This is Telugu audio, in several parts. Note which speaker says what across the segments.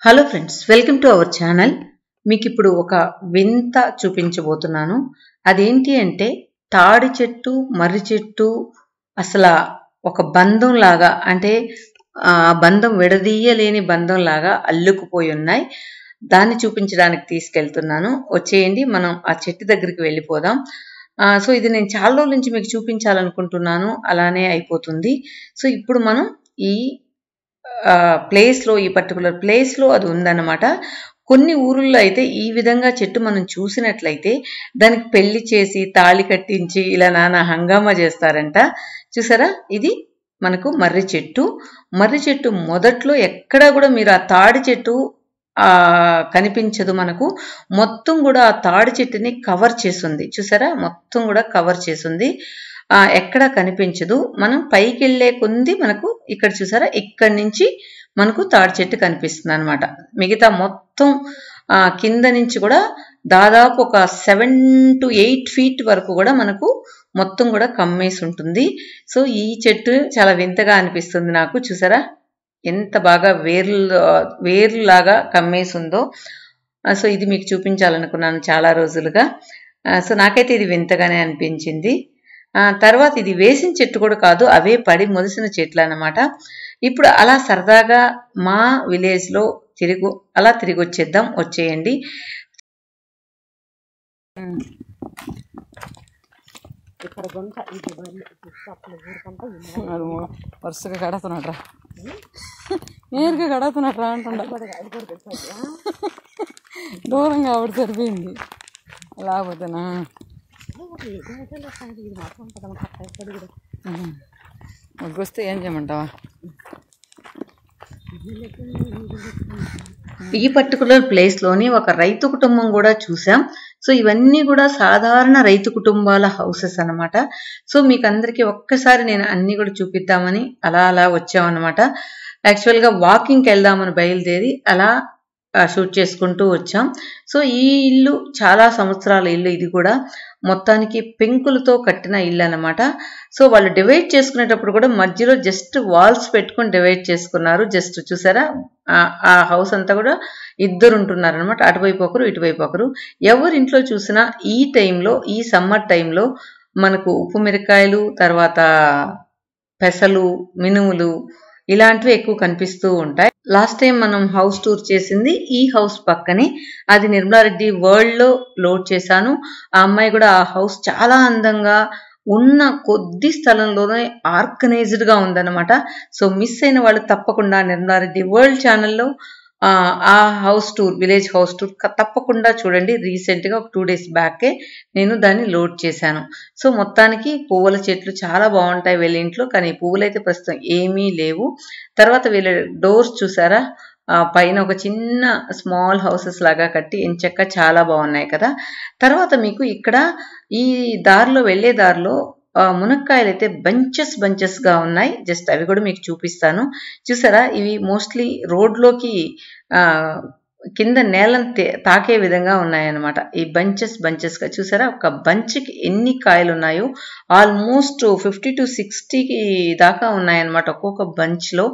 Speaker 1: Hello friends, welcome to our channel. మీకు ఇప్పుడు ఒక వింత చూపించబోతున్నాను. అదేంటి అంటే తాడి చెట్టు, మర్రి చెట్టు అసలు ఒక బంధం లాగా, అంటే బంధం విడదీయలేని బంధం లాగా అల్లుకుపోయి ఉన్నాయి. దాన్ని చూపించడానికి తీసుకెళ్తున్నాను. వచ్చేయండి, మనం ఆ చెట్టు దగ్గరికి వెళ్ళిపోదాం. సో ఇది నేను చాలా రోజుల నుంచి మీకు చూపించాలనుకుంటున్నాను, అలానే అయిపోతుంది. సో ఇప్పుడు మనం ఈ ప్లేస్లో, ఈ పర్టికులర్ ప్లేస్లో అది ఉందన్నమాట. కొన్ని ఊరుల్లో అయితే ఈ విధంగా చెట్టు మనం చూసినట్లయితే దానికి పెళ్లి చేసి తాళి కట్టించి ఇలా నానా హంగామా చేస్తారంట. చూసారా, ఇది మనకు మర్రి చెట్టు. మర్రి చెట్టు మొదట్లో ఎక్కడా కూడా మీరు ఆ తాడి చెట్టు కనిపించదు. మనకు మొత్తం కూడా ఆ తాడి చెట్టుని కవర్ చేస్తుంది. చూసారా, మొత్తం కూడా కవర్ చేస్తుంది, ఎక్కడా కనిపించదు. మనం పైకి వెళ్ళే కొంది మనకు ఇక్కడ చూసారా, ఇక్కడి నుంచి మనకు తాడి చెట్టు కనిపిస్తుంది అనమాట. మిగతా మొత్తం కింద నుంచి కూడా దాదాపు ఒక 7 to 8 feet వరకు కూడా మనకు మొత్తం కూడా కమ్మేసి ఉంటుంది. సో ఈ చెట్టు చాలా వింతగా అనిపిస్తుంది నాకు. చూసారా ఎంత బాగా వేర్లులాగా కమ్మేసి ఉందో. సో ఇది మీకు చూపించాలనుకున్నాను చాలా రోజులుగా. సో నాకైతే ఇది వింతగానే అనిపించింది. తర్వాత ఇది వేసిన చెట్టు కూడా కాదు, అవే పడి మొలిసిన చెట్లు అన్నమాట. ఇప్పుడు అలా సరదాగా మా విలేజ్లో తిరిగి వచ్చేద్దాం. వచ్చేయండి.
Speaker 2: వరుసగా కడుతున్నట్రా, నేరుగా కడుతున్నట్రా అంటుండ. దూరం కాబట్టి సరిపోయింది, లేకపోతేనా వస్తే ఏం చేయమంటావా?
Speaker 1: ఈ పర్టికులర్ ప్లేస్లోని ఒక రైతు కుటుంబం కూడా చూసాం. సో ఇవన్నీ కూడా సాధారణ రైతు కుటుంబాల హౌసెస్ అన్నమాట. సో మీకు అందరికీ ఒక్కసారి నేను అన్ని కూడా చూపిద్దామని అలా వచ్చామన్నమాట. యాక్చువల్గా వాకింగ్కి వెళ్దామని బయలుదేరి అలా షూట్ చేసుకుంటూ వచ్చాం. సో ఈ ఇల్లు చాలా సంవత్సరాల ఇల్లు. ఇది కూడా మొత్తానికి పెంకులతో కట్టిన ఇల్లు అన్నమాట. సో వాళ్ళు డివైడ్ చేసుకునేటప్పుడు కూడా మధ్యలో జస్ట్ వాల్స్ పెట్టుకొని డివైడ్ చేసుకున్నారు. జస్ట్ చూసారా, ఆ హౌస్ అంతా కూడా ఇద్దరు ఉంటున్నారు అనమాట. అటువైపు ఒకరు, ఇటువైపు ఒకరు. ఎవరింట్లో చూసినా ఈ టైంలో, ఈ సమ్మర్ టైంలో మనకు ఉప్పు మిరకాయలు, తర్వాత పెసలు, మినుములు ఇలాంటివి ఎక్కువ కనిపిస్తూ ఉంటాయి. లాస్ట్ టైం మనం హౌస్ టూర్ చేసింది ఈ హౌస్ పక్కనే. అది నిర్మలారెడ్డి వరల్డ్లో లోడ్ చేశాను. ఆ అమ్మాయి కూడా ఆ హౌస్ చాలా అందంగా ఉన్న కొద్ది స్థలంలోనే ఆర్గనైజ్డ్గా ఉందన్నమాట. సో మిస్ అయిన వాళ్ళు తప్పకుండా నిర్మలారెడ్డి వరల్డ్ ఛానల్లో ఆ house tour, village house tour తప్పకుండా చూడండి. రీసెంట్గా ఒక 2 days బ్యాకే నేను దాన్ని లోడ్ చేశాను. సో మొత్తానికి పువ్వుల చెట్లు చాలా బాగుంటాయి వీళ్ళ ఇంట్లో, కానీ పువ్వులు అయితే ప్రస్తుతం ఏమీ లేవు. తర్వాత వీళ్ళ డోర్స్ చూసారా, పైన ఒక చిన్న స్మాల్ హౌసెస్ లాగా కట్టి ఎంచక్క చాలా బాగున్నాయి కదా. తర్వాత మీకు ఇక్కడ ఈ దారిలో వెళ్ళే దారిలో మునక్కాయలు అయితే బంచెస్గా ఉన్నాయి. జస్ట్ అవి కూడా మీకు చూపిస్తాను. చూసారా, ఇవి మోస్ట్లీ రోడ్లోకి కింద నేలను తాకే విధంగా ఉన్నాయన్నమాట. ఈ బంచెస్గా చూసారా, ఒక బంచ్కి ఎన్ని కాయలు ఉన్నాయో ఆల్మోస్ట్ 50 to 60 దాకా ఉన్నాయన్నమాట. ఒక్కొక్క బంచ్లో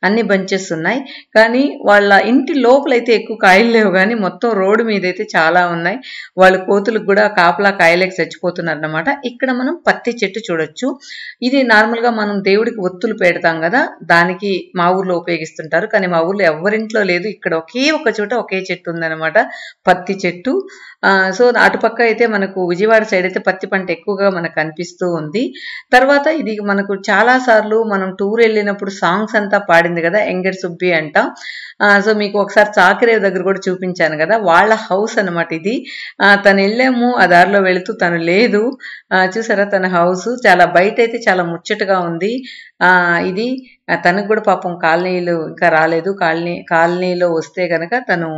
Speaker 1: అన్ని బంచెస్ ఉన్నాయి. కానీ వాళ్ళ ఇంటి లోపలైతే ఎక్కువ కాయలు లేవు, కానీ మొత్తం రోడ్డు మీద అయితే చాలా ఉన్నాయి. వాళ్ళ కోతులకు కూడా కాపలా కాయలేక చచ్చిపోతున్నారు అన్నమాట. ఇక్కడ మనం పత్తి చెట్టు చూడొచ్చు. ఇది నార్మల్గా మనం దేవుడికి ఒత్తులు పెడతాం కదా, దానికి మా ఊర్లో ఉపయోగిస్తుంటారు. కానీ మా ఊర్లో ఎవరింట్లో లేదు. ఇక్కడ ఒక చోట ఒకే చెట్టు ఉందన్నమాట, పత్తి చెట్టు. సో అటుపక్క అయితే మనకు విజయవాడ సైడ్ అయితే పత్తి పంట ఎక్కువగా మనకు కనిపిస్తూ ఉంది. తర్వాత ఇది మనకు చాలా సార్లు మనం టూర్ వెళ్ళినప్పుడు సాంగ్స్ అంతా పాడింది కదా, ఎంగడి సుబ్బి అంట. సో మీకు ఒకసారి చాకిరేవు దగ్గర కూడా చూపించాను కదా, వాళ్ళ హౌస్ అనమాట ఇది. తను వెళ్ళాము, ఆ దారిలో వెళుతూ తను లేదు. చూసారా తన హౌస్ చాలా బయట అయితే చాలా ముచ్చటగా ఉంది. ఇది తనకు కూడా పాపం కాలనీలు ఇంకా రాలేదు. కాలనీలో వస్తే కనుక తను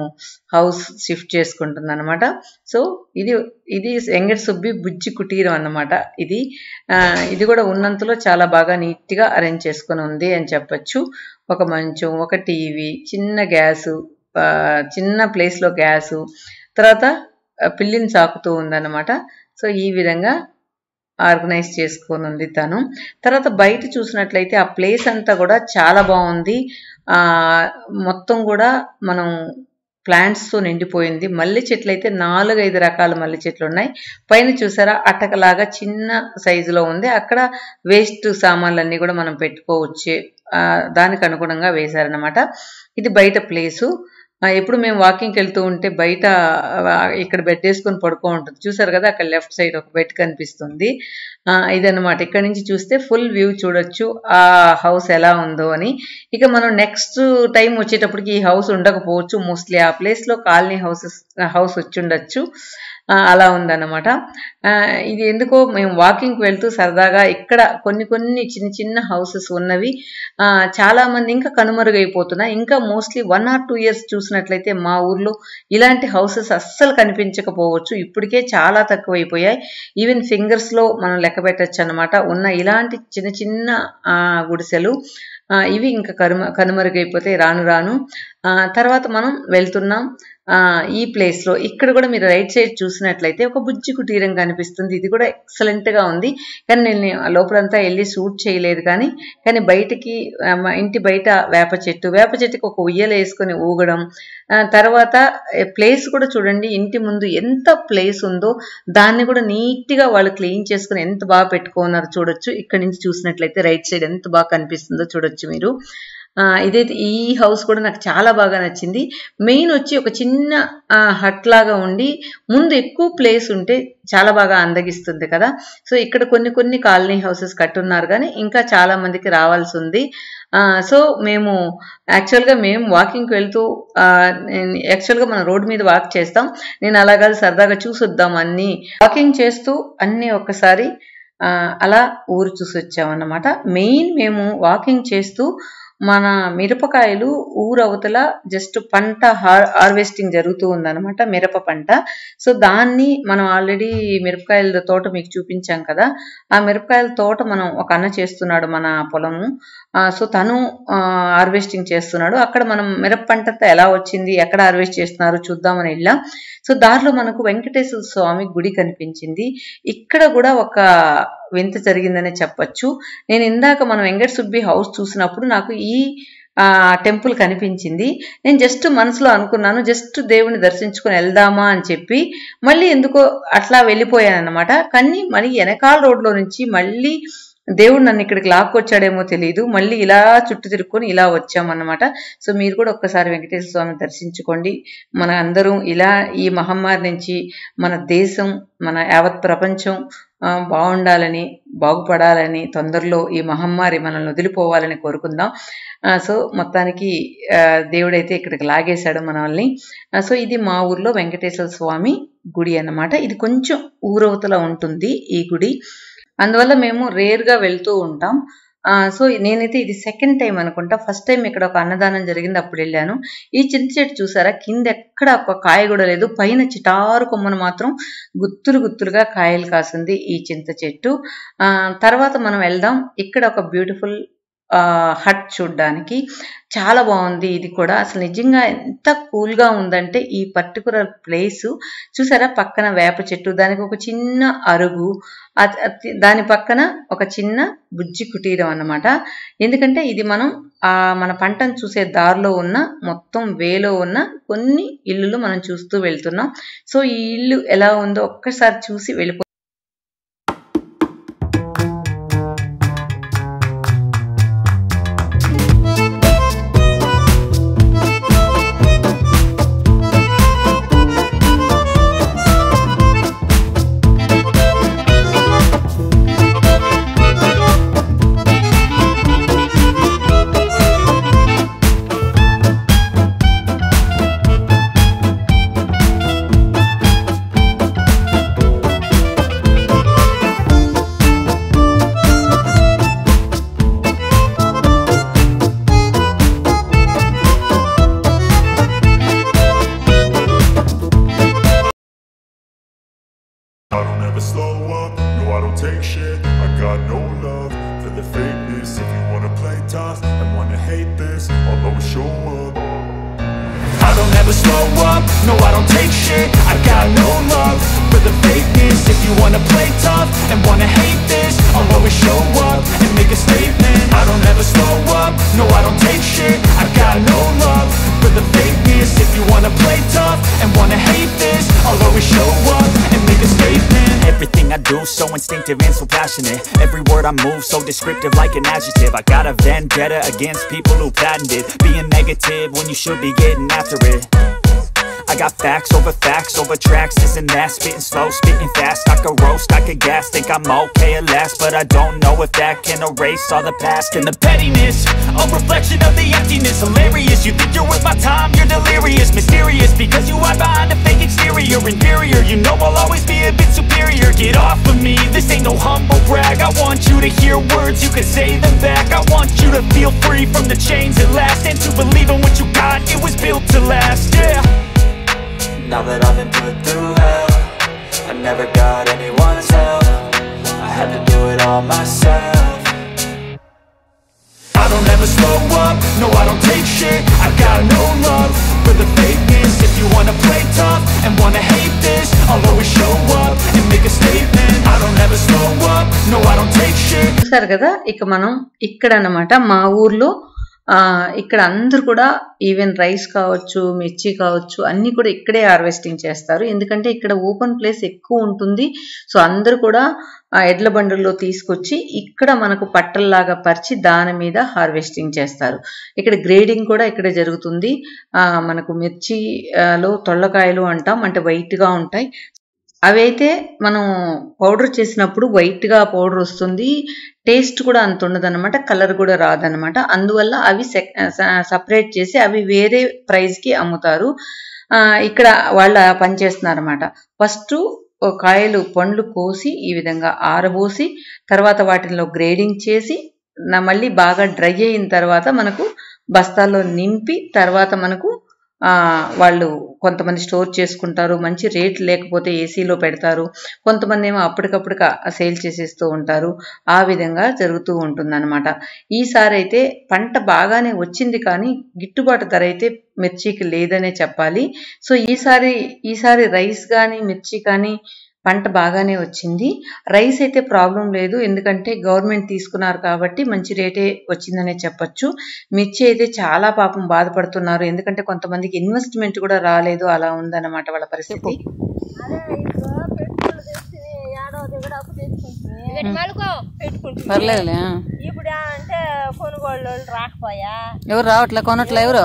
Speaker 1: హౌస్ షిఫ్ట్ చేసుకుంటుంది అనమాట. సో ఇది ఎంగడి సుబ్బి బుజ్జి కుటీరం అన్నమాట. ఇది కూడా ఉన్నంతలో చాలా బాగా నీట్గా అరేంజ్ చేసుకుని ఉంది అని చెప్పచ్చు. ఒక మంచం, ఒక టీవీ, చిన్న గ్యాసు, చిన్న ప్లేస్లో గ్యాసు, తర్వాత పిల్లిని సాకుతూ ఉందన్నమాట. సో ఈ విధంగా ఆర్గనైజ్ చేసుకొని ఉంది తను. తర్వాత బయట చూసినట్లయితే ఆ ప్లేస్ అంతా కూడా చాలా బాగుంది. మొత్తం కూడా మనం ప్లాంట్స్తో నిండిపోయింది. మల్లె చెట్లు అయితే 4-5 రకాల మల్లె చెట్లు ఉన్నాయి. పైన చూసారా అట్టకలాగా చిన్న సైజులో ఉంది. అక్కడ వేస్ట్ సామాన్లన్నీ కూడా మనం పెట్టుకోవచ్చు. దానికి అనుగుణంగా వేశారనమాట. ఇది బయట ప్లేసు. ఎప్పుడు మేము వాకింగ్కి వెళ్తూ ఉంటే బయట ఇక్కడ బెడ్ వేసుకొని పడుకో ఉంటుంది. చూసారు కదా అక్కడ లెఫ్ట్ సైడ్ ఒక బెడ్ కనిపిస్తుంది. ఇదన్నమాట. ఇక్కడ నుంచి చూస్తే ఫుల్ వ్యూ చూడొచ్చు ఆ హౌస్ ఎలా ఉందో అని. ఇక మనం నెక్స్ట్ టైం వచ్చేటప్పటికి ఈ హౌస్ ఉండకపోవచ్చు. మోస్ట్లీ ఆ ప్లేస్లో కాలనీ హౌస్ వచ్చి ఉండొచ్చు. అలా ఉందన్నమాట. ఇది ఎందుకో మేము వాకింగ్కి వెళ్తూ సరదాగా ఇక్కడ కొన్ని చిన్న చిన్న హౌసెస్ ఉన్నవి చాలామంది ఇంకా కనుమరుగైపోతున్నాయి. ఇంకా మోస్ట్లీ 1 or 2 years చూసినట్లయితే మా ఊర్లో ఇలాంటి హౌసెస్ అస్సలు కనిపించకపోవచ్చు. ఇప్పటికే చాలా తక్కువైపోయాయి. ఈవెన్ ఫింగర్స్లో మనం లెక్క పెట్టచ్చు అనమాట ఉన్న ఇలాంటి చిన్న చిన్న గుడిసెలు. ఇవి ఇంకా కనుమరుగైపోతే రాను రాను. తర్వాత మనం వెళ్తున్నాం ఈ ప్లేస్లో. ఇక్కడ కూడా మీరు రైట్ సైడ్ చూసినట్లయితే ఒక బుజ్జి కుటీరం కనిపిస్తుంది. ఇది కూడా ఎక్సలెంట్గా ఉంది. కానీ నేను లోపలంతా వెళ్ళి షూట్ చేయలేదు. కానీ బయటికి ఇంటి బయట వేప చెట్టుకి ఒక ఉయ్యలు వేసుకొని ఊగడం. తర్వాత ప్లేస్ కూడా చూడండి, ఇంటి ముందు ఎంత ప్లేస్ ఉందో దాన్ని కూడా నీట్గా వాళ్ళు క్లీన్ చేసుకుని ఎంత బాగా పెట్టుకున్నారు చూడొచ్చు. ఇక్కడ నుంచి చూసినట్లయితే రైట్ సైడ్ ఎంత బాగా కనిపిస్తుందో చూడొచ్చు మీరు. ఇదైతే ఈ హౌస్ కూడా నాకు చాలా బాగా నచ్చింది. మెయిన్ వచ్చి ఒక చిన్న హట్ లాగా ఉండి ముందు ఎక్కువ ప్లేస్ ఉంటే చాలా బాగా అందగిస్తుంది కదా. సో ఇక్కడ కొన్ని కాలనీ హౌసెస్ కట్టున్నారు కానీ ఇంకా చాలా మందికి రావాల్సి ఉంది. సో మేము వాకింగ్కి వెళ్తూ యాక్చువల్గా మనం రోడ్డు మీద వాక్ చేస్తాం. నేను అలాగా సరదాగా చూసొద్దాం అన్నీ వాకింగ్ చేస్తూ అన్నీ ఒక్కసారి అలా ఊరు చూసి వచ్చామన్నమాట. మెయిన్ మేము వాకింగ్ చేస్తూ మన మిరపకాయలు ఊరవతల జస్ట్ పంట హార్వెస్టింగ్ జరుగుతూ ఉందన్నమాట, మిరప పంట. సో దాన్ని మనం ఆల్రెడీ మిరపకాయల తోట మీకు చూపించాం కదా. ఆ మిరపకాయల తోట మనం ఒక అన్న చేస్తున్నాడు మన పొలము. సో తను హార్వెస్టింగ్ చేస్తున్నాడు. అక్కడ మనం మిరప పంట ఎలా వచ్చింది, ఎక్కడ హార్వెస్ట్ చేస్తున్నారు చూద్దామని వెళ్ళాం. సో దారిలో మనకు వెంకటేశ్వర స్వామి గుడి కనిపించింది. ఇక్కడ కూడా ఒక వింత జరిగిందనే చెప్పచ్చు. నేను ఇందాక మనం వెంకట సుబ్బి హౌస్ చూసినప్పుడు నాకు ఈ టెంపుల్ కనిపించింది. నేను జస్ట్ మనసులో అనుకున్నాను, జస్ట్ దేవుని దర్శించుకొని వెళ్దామా అని చెప్పి మళ్ళీ ఎందుకో అట్లా వెళ్ళిపోయాను అనమాట. కానీ మళ్ళీ వెనకాల రోడ్లో నుంచి మళ్ళీ దేవుడు నన్ను ఇక్కడికి లాక్కొచ్చాడేమో తెలియదు, మళ్ళీ ఇలా చుట్టూ తిరుక్కొని ఇలా వచ్చామన్నమాట. సో మీరు కూడా ఒక్కసారి వెంకటేశ్వర స్వామిని దర్శించుకోండి. మన అందరం ఇలా ఈ మహమ్మారి నుంచి మన దేశం, మన యావత్ ప్రపంచం బాగుండాలని, బాగుపడాలని, తొందరలో ఈ మహమ్మారి మనల్ని వదిలిపోవాలని కోరుకుందాం. సో మొత్తానికి దేవుడైతే ఇక్కడికి లాగేశాడు మనల్ని. సో ఇది మా ఊర్లో వెంకటేశ్వర స్వామి గుడి అన్నమాట. ఇది కొంచెం ఊరవతల ఉంటుంది ఈ గుడి, అందువల్ల మేము రేర్గా వెళ్తూ ఉంటాం. సో నేనైతే ఇది సెకండ్ టైం అనుకుంటా. ఫస్ట్ టైం ఇక్కడ ఒక అన్నదానం జరిగింది, అప్పుడు వెళ్ళాను. ఈ చింత చెట్టు చూసారా, కింద ఎక్కడ ఒక కాయ కూడా లేదు, పైన చిటారు కొమ్మను మాత్రం గుత్తులుగా కాయలు కాసింది ఈ చింత చెట్టు. తర్వాత మనం వెళ్దాం. ఇక్కడ ఒక బ్యూటిఫుల్ హట్ చూడ్డానికి చాలా బాగుంది. ఇది కూడా అసలు నిజంగా ఎంత కూల్గా ఉందంటే ఈ పర్టికులర్ ప్లేసు చూసారా, పక్కన వేప చెట్టు, దానికి ఒక చిన్న అరుగు, దాని పక్కన ఒక చిన్న బుజ్జి కుటీరం అన్నమాట. ఎందుకంటే ఇది మనం మన పంటను చూసే దారిలో ఉన్న మొత్తం వేలో ఉన్న కొన్ని ఇల్లులు మనం చూస్తూ వెళ్తున్నాం. సో ఈ ఇల్లు ఎలా ఉందో ఒక్కసారి చూసి వెళ్ళిపో.
Speaker 3: I don't ever slow up, no I don't take shit. I got no love for the fakeness. If you wanna play tough and wanna hate this, I'll always show up. I
Speaker 4: don't ever slow up, no I don't take shit. I got no love for the fakeness. If you wanna play tough and wanna hate this, I'll always show up and make a statement. I don't ever slow up, no I don't take shit. I got no love for the fakeness. If you wanna play tough and wanna hate this, I'll always show up and make a statement. Everything I do so instinctive and so passionate. Every word I move so descriptive like an adjective. I got a vendetta against people who patented being negative when you should be getting after it. I got facts over tracks, this and that. Spitting slow, spitting fast. I could roast, I could gas. Think I'm okay at last, but I don't know if that can erase all the past. And the pettiness, a reflection of the emptiness. Hilarious, you think you're worth my time, you're delirious. Mysterious, because you hide behind a fake exterior. Inferior, you know I'll always be a bit superior. Get off of me, this ain't no humble brag. I want you to hear words, you can say them back. I want you to feel free from the chains at last, and to believe in what you got, it was built to last, yeah. Now that I've been put through hell, I never got anyone's help. I had to do it all myself. I don't ever slow up, no I don't take shit. I got no love for the fakeness. If you wanna play tough and wanna hate this, I'll always show up and make a statement. I don't ever slow up, no I don't take shit.
Speaker 1: చూసారు కదా, ఇక మనం ఇక్కడ అన్నమాట మా ఊర్లో ఇక్కడ అందరూ కూడా ఈవెన్ రైస్ కావచ్చు, మిర్చి కావచ్చు, అన్నీ కూడా ఇక్కడే హార్వెస్టింగ్ చేస్తారు. ఎందుకంటే ఇక్కడ ఓపెన్ ప్లేస్ ఎక్కువ ఉంటుంది. సో అందరూ కూడా ఎడ్ల బండుల్లో తీసుకొచ్చి ఇక్కడ మనకు పట్టల్లాగా పరిచి దాని మీద హార్వెస్టింగ్ చేస్తారు. ఇక్కడ గ్రేడింగ్ కూడా ఇక్కడ జరుగుతుంది. మనకు మిర్చిలో తొళ్ళకాయలు అంటాం, అంటే వైట్గా ఉంటాయి. అవి అయితే మనం పౌడర్ చేసినప్పుడు వైట్గా పౌడర్ వస్తుంది, టేస్ట్ కూడా అంత ఉండదన్నమాట, కలర్ కూడా రాదనమాట. అందువల్ల అవి సపరేట్ చేసి అవి వేరే ప్రైస్కి అమ్ముతారు. ఇక్కడ వాళ్ళ పని చేస్తున్నారు అనమాట. ఫస్ట్ కాయలు పండ్లు కోసి ఈ విధంగా ఆరబోసి తర్వాత వాటిలో గ్రేడింగ్ చేసి మళ్ళీ బాగా డ్రై అయిన తర్వాత మనకు బస్తాల్లో నింపి తర్వాత మనకు వాళ్ళు కొంతమంది స్టోర్ చేసుకుంటారు. మంచి రేట్ లేకపోతే ఏసీలో పెడతారు, కొంతమంది ఏమో అప్పటికప్పుడు సేల్ చేసేస్తూ ఉంటారు. ఆ విధంగా జరుగుతూ ఉంటుందన్నమాట. ఈసారి అయితే పంట బాగానే వచ్చింది, కానీ గిట్టుబాటు ధర అయితే మిర్చికి లేదనే చెప్పాలి. సో ఈసారి రైస్ కానీ మిర్చి కానీ పంట బాగానే వచ్చింది. రైస్ అయితే ప్రాబ్లం లేదు, ఎందుకంటే గవర్నమెంట్ తీసుకున్నారు కాబట్టి మంచి రేటే వచ్చిందనే చెప్పొచ్చు. మిర్చి అయితే చాలా పాపం బాధపడుతున్నారు, ఎందుకంటే కొంతమందికి ఇన్వెస్ట్మెంట్ కూడా రాలేదు, అలా ఉందన్నమాట వాళ్ళ పరిస్థితి.
Speaker 2: పర్లేదులే.
Speaker 5: ఇప్పుడు అంటే కొనుగోళ్ళు రాకపోయా,
Speaker 2: ఎవరు రావట్లే, కొనట్లే ఎవరు.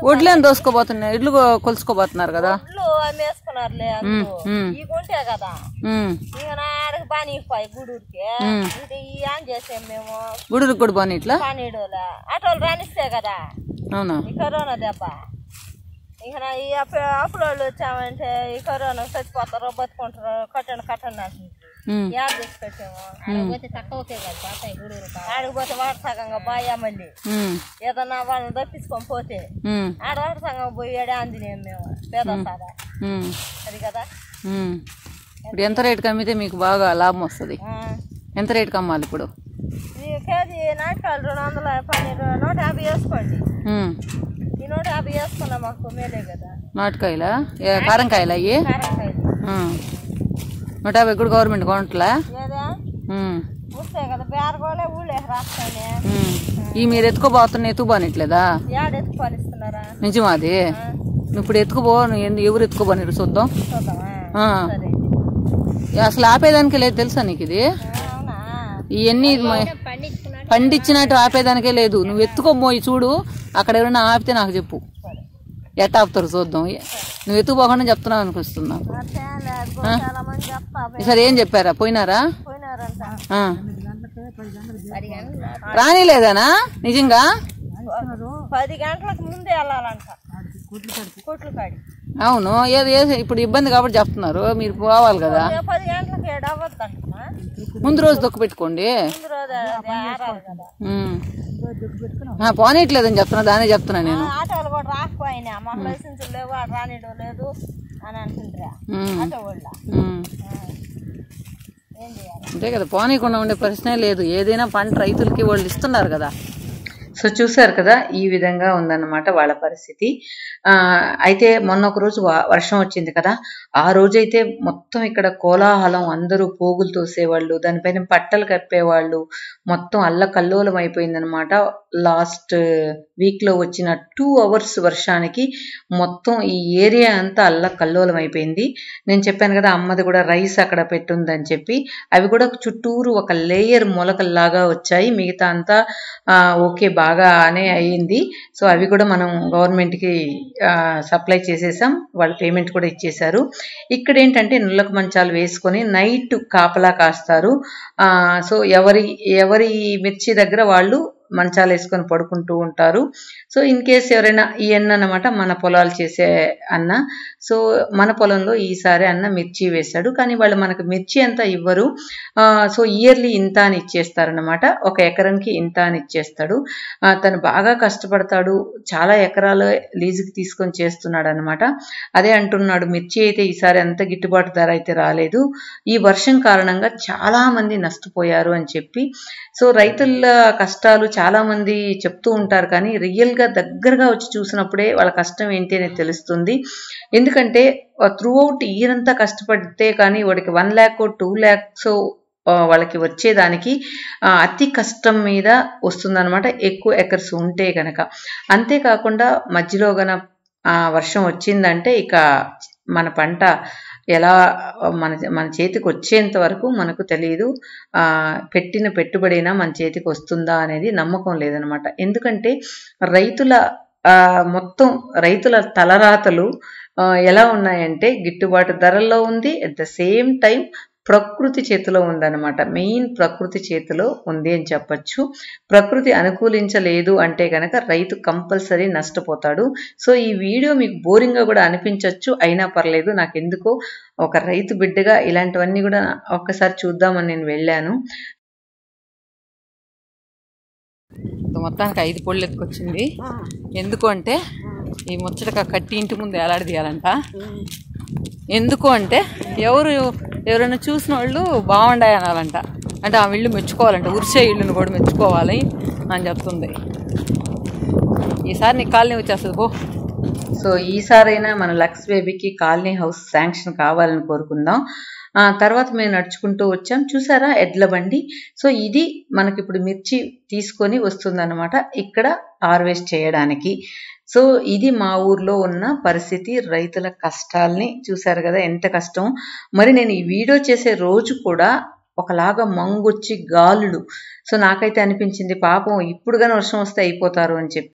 Speaker 2: వడ్లేని దోసుకోబోతున్నాయి, ఇడ్లు కొలుసుకోబోతున్నారు కదా,
Speaker 5: ఇడ్లు అమ్మేసుకున్నారులే. ఈ కొంటే కదా ఇక నాడికి బానిపోయి గూడూరుకి ఏం చేసాం మేము.
Speaker 2: గూడూరుకి కూడా బాని ఇట్లా
Speaker 5: బానీడులే అటోళ్ళు రానిస్తే కదా.
Speaker 2: అవునా,
Speaker 5: ఈ కరోనా దెబ్బ ఇక ఈ అప్పులోళ్ళు వచ్చామంటే ఈ కరోనా చచ్చిపోతారు, బతుకుంటారు, కట్టండి అంటుంది. యాడ్ చేసి పెట్టాము. ఆడిపోతే తక్కువకే కదా గూడూరు, ఆడిపోతే వాటర్ సగంగా బాయా, మళ్ళీ ఏదన్నా వాళ్ళని తప్పించుకొని పోతే ఆడ వాటర్ సగంగా పోయి ఏడే అందినేం మేము పేద సాదా, అది కదా.
Speaker 2: ఇప్పుడు ఎంత రేటుకి అమ్మితే మీకు బాగా లాభం వస్తుంది? ఎంత రేటుకి అమ్మాలి ఇప్పుడు?
Speaker 5: కేజీ నాటకాలు 212, 150 వేసుకోండి. ఈ 150 వేసుకున్నా మాకు మేలే కదా.
Speaker 2: నాటకాయలా, కారంకాయలా? అయ్యి
Speaker 5: కారంకాయలు
Speaker 2: 150 కూడా గవర్నమెంట్ కొనట్లా
Speaker 5: వస్తాయి కదా, బేరగోలే ఊళ్ళే రాస్తానే.
Speaker 2: ఈ మీరు ఎత్తుకోబోతున్నా ఎత్తుకుపోనిట్లేదా?
Speaker 5: యాడ ఎత్తుకోనిస్తున్నారా?
Speaker 2: నిజమాది. ఇప్పుడు ఎత్తుకుపో, ఎవరు ఎత్తుకోబోనిరు చూద్దాం. అసలు ఆపేదానికే లేదు తెలుసా నీకు ఇది? ఇవన్నీ పండించినట్టు ఆపేదానికే లేదు. నువ్వు ఎత్తుకోబోయి చూడు, అక్కడ ఎవరైనా ఆపితే నాకు చెప్పు, ఎట్ట ఆపుతారు చూద్దాం. నువ్వు ఎత్తుకుపోకుండా చెప్తున్నావు అనిపిస్తున్నా. ఈసారి ఏం చెప్పారా? పోయినారా? రానిలేదానా నిజంగా?
Speaker 5: 10 గంటలకు ముందే వెళ్ళాలంట కొట్లు కాడి.
Speaker 2: అవును, ఏది ఇప్పుడు ఇబ్బంది కాబట్టి చెప్తున్నారు, మీరు పోవాలి కదా.
Speaker 5: 10 గంటలకు ఏడవద్దంట,
Speaker 2: ముందు రోజు దొక్కు పెట్టుకోండి. పోనీట్లేదని చెప్తున్నా, దానే చెప్తున్నా నేను.
Speaker 5: ఆటోలు కూడా రాకపోయినా మాకు లైసెన్స్ లేవు, రానియడం లేదు అని అంటుంటారా ఆటో వాళ్ళ. ఏం చేయాలి?
Speaker 2: అంతే కదా, పోనీకుండా ఉండే ప్రశ్నే లేదు. ఏదైనా పంట రైతులకి వాళ్ళు ఇస్తున్నారు కదా.
Speaker 1: సో చూసారు కదా, ఈ విధంగా ఉందన్నమాట వాళ్ళ పరిస్థితి. అయితే మొన్న ఒక రోజు వర్షం వచ్చింది కదా, ఆ రోజైతే మొత్తం ఇక్కడ కోలాహలం, అందరూ పోగులు తోసేవాళ్ళు, దానిపైన పట్టలు కప్పేవాళ్ళు, మొత్తం అల్లకల్లోలం అయిపోయిందనమాట. లాస్ట్ వీక్లో వచ్చిన 2 hours వర్షానికి మొత్తం ఈ ఏరియా అంతా అల్లకల్లోలం అయిపోయింది. నేను చెప్పాను కదా అమ్మది కూడా రైస్ అక్కడ పెట్టుందని చెప్పి, అవి కూడా చుట్టూరు ఒక లేయర్ మొలకల్లాగా వచ్చాయి. మిగతా అంతా ఓకే బాగానే అయ్యింది. సో అవి కూడా మనం గవర్నమెంట్కి సప్లై చేసేసాం, వాళ్ళు పేమెంట్ కూడా ఇచ్చేశారు. ఇక్కడ ఏంటంటే నుల్లక మంచాలు వేసుకొని నైట్ కాపలా కాస్తారు. సో ఎవరి మిర్చి దగ్గర వాళ్ళు మంచాలు వేసుకొని పడుకుంటూ ఉంటారు. సో ఇన్ కేస్ ఎవరైనా ఈ అన్న అన్నమాట మన పొలాలు చేసే అన్న. సో మన పొలంలో ఈసారి అన్న మిర్చి వేశాడు, కానీ వాళ్ళు మనకు మిర్చి అంతా ఇవ్వరు. సో ఇయర్లీ ఇంత అని ఇచ్చేస్తారనమాట, 1 ఎకరానికి ఇంత అని ఇచ్చేస్తాడు. తను బాగా కష్టపడతాడు, చాలా ఎకరాలు లీజుకి తీసుకొని చేస్తున్నాడు అనమాట. అదే అంటున్నాడు, మిర్చి అయితే ఈసారి అంత గిట్టుబాటు ధర అయితే రాలేదు, ఈ వర్షం కారణంగా చాలా మంది నష్టపోయారు అని చెప్పి. సో రైతుల కష్టాలు చాలా మంది చెప్తూ ఉంటారు, కానీ రియల్గా దగ్గరగా వచ్చి చూసినప్పుడే వాళ్ళ కష్టం ఏంటి అనేది తెలుస్తుంది. ఎందుకంటే త్రూ అవుట్ ఇయర్ అంతా కష్టపడితే కానీ వాడికి 1 lakh 2 lakhs వాళ్ళకి వచ్చేదానికి అతి కష్టం మీద వస్తుందన్నమాట, ఎక్కువ ఎకర్స్ ఉంటే కనుక. అంతేకాకుండా మధ్యలో గన వర్షం వచ్చిందంటే ఇక మన పంట ఎలా మన చేతికి వచ్చేంత వరకు మనకు తెలియదు. పెట్టిన పెట్టుబడినా మన చేతికి వస్తుందా అనేది నమ్మకం లేదనమాట. ఎందుకంటే మొత్తం రైతుల తలరాతలు ఎలా ఉన్నాయంటే గిట్టుబాటు ధరల్లో ఉంది, అట్ ద సేమ్ టైం ప్రకృతి చేతిలో ఉందన్నమాట. మెయిన్ ప్రకృతి చేతిలో ఉంది అని చెప్పచ్చు. ప్రకృతి అనుకూలించలేదు అంటే కనుక రైతు కంపల్సరీ నష్టపోతాడు. సో ఈ వీడియో మీకు బోరింగ్గా కూడా అనిపించవచ్చు, అయినా పర్లేదు, నాకు ఎందుకో ఒక రైతు బిడ్డగా ఇలాంటివన్నీ కూడా ఒక్కసారి చూద్దామని నేను వెళ్ళాను.
Speaker 2: మొత్తానికి 5 పొళ్ళు ఎత్తుకొచ్చింది. ఎందుకు అంటే ఈ ముచ్చటగా కట్టి ఇంటి ముందు ఎలాడదీయాలంట. ఎందుకు అంటే ఎవరైనా చూసిన వాళ్ళు బాగుండాయి అనాలంట, అంటే ఆ ఇల్లు మెచ్చుకోవాలంట, ఉరిసే ఇళ్ళును కూడా మెచ్చుకోవాలి అని చెప్తుంది. ఈసారి నీకు కాలనీ వచ్చేస్తుంది పో.
Speaker 1: సో ఈసారైనా మన లక్స్ బేబీకి కాలనీ హౌస్ శాంక్షన్ కావాలని కోరుకుందాం. తర్వాత మేము నడుచుకుంటూ వచ్చాం, చూసారా ఎడ్ల బండి. సో ఇది మనకి ఇప్పుడు మిర్చి తీసుకొని వస్తుందన్నమాట ఇక్కడ హార్వెస్ట్ చేయడానికి. సో ఇది మా ఊర్లో ఉన్న పరిస్థితి, రైతుల కష్టాల్ని చూసారు కదా ఎంత కష్టం. మరి నేను ఈ వీడియో చేసే రోజు కూడా ఒకలాగా మంగొచ్చి గాలులు. సో నాకైతే అనిపించింది పాపం ఇప్పుడు కానీ వర్షం వస్తే అయిపోతారు అని చెప్పి.